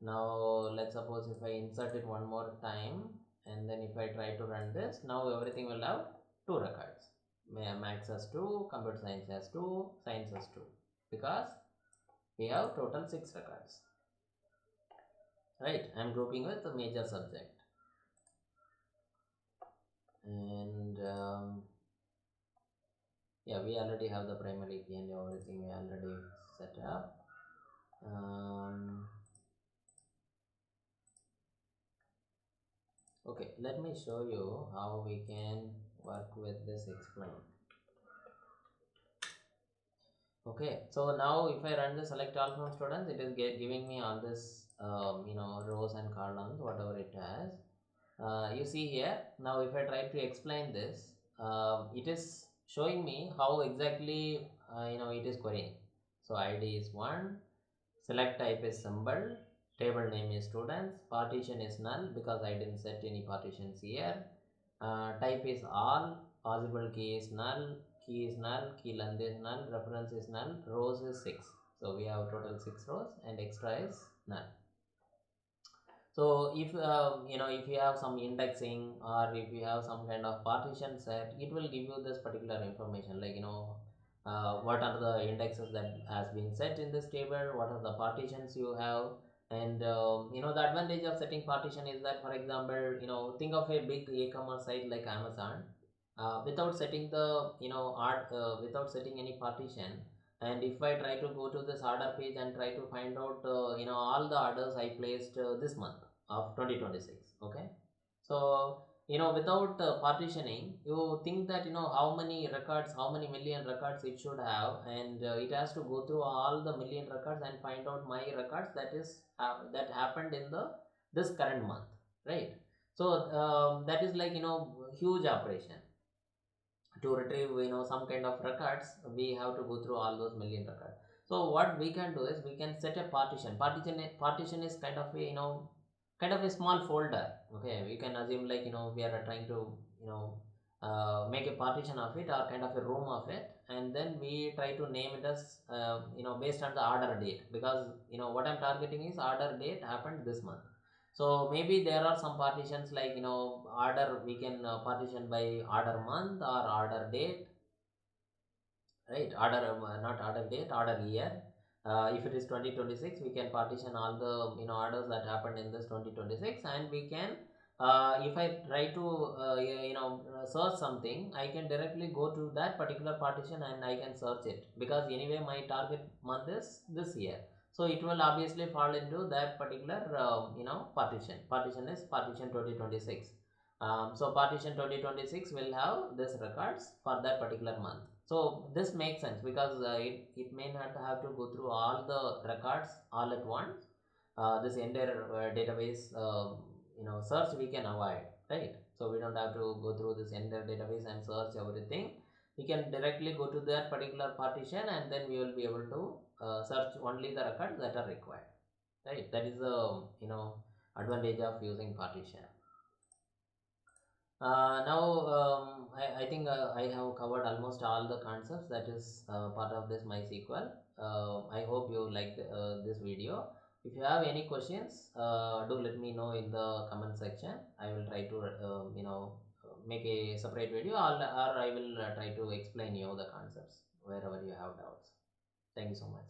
Speaker 1: Now let's suppose if I insert it one more time and then if I try to run this, now everything will have two records. Max has 2, computer science has 2, science has 2, because we have total 6 records. Right, I am grouping with the major subject. And yeah, we already have the primary key and everything we already set up. Okay, let me show you how we can work with this explain. Okay, so now if I run the select all from students, it is giving me all this rows and columns, whatever it has. You see here, now if I try to explain this, it is showing me how exactly it is querying. So ID is 1, select type is symbol, table name is students, partition is null because I didn't set any partitions here, type is all, possible key is null, key length is null, reference is null, rows is 6. So we have total 6 rows and extra is null. So if if you have some indexing or if you have some kind of partition set, it will give you this particular information, like what are the indexes that has been set in this table, what are the partitions you have. And the advantage of setting partition is that, for example, think of a big e-commerce site like Amazon, without setting the without setting any partition. And if I try to go to this order page and try to find out all the orders I placed this month of 2026. Okay, so without partitioning, you think that how many records, how many million records it should have, and it has to go through all the million records and find out my records that is that happened in the this current month, right? So that is like huge operation. To retrieve some kind of records, we have to go through all those million records. So what we can do is we can set a partition is kind of a kind of a small folder. Okay, we can assume like we are trying to make a partition of it or kind of a room of it, and then we try to name it as based on the order date, because what I'm targeting is order date happened this month. So maybe there are some partitions like order, we can partition by order month or order date, right? Order not order date, order year. If it is 2026, we can partition all the orders that happened in this 2026, and we can if I try to search something, I can directly go to that particular partition and I can search it, because anyway my target month is this year. So it will obviously fall into that particular partition is partition 2026. So partition 2026 will have this records for that particular month. So this makes sense because it may not have to go through all the records all at once. This entire database search we can avoid, right? So we don't have to go through this entire database and search everything. We can directly go to that particular partition and then we will be able to search only the records that are required, right? That is the advantage of using partition. Now I think I have covered almost all the concepts that is part of this MySQL. I hope you liked this video. If you have any questions, do let me know in the comment section. I will try to make a separate video, or I will try to explain you the concepts wherever you have doubts. Thank you so much.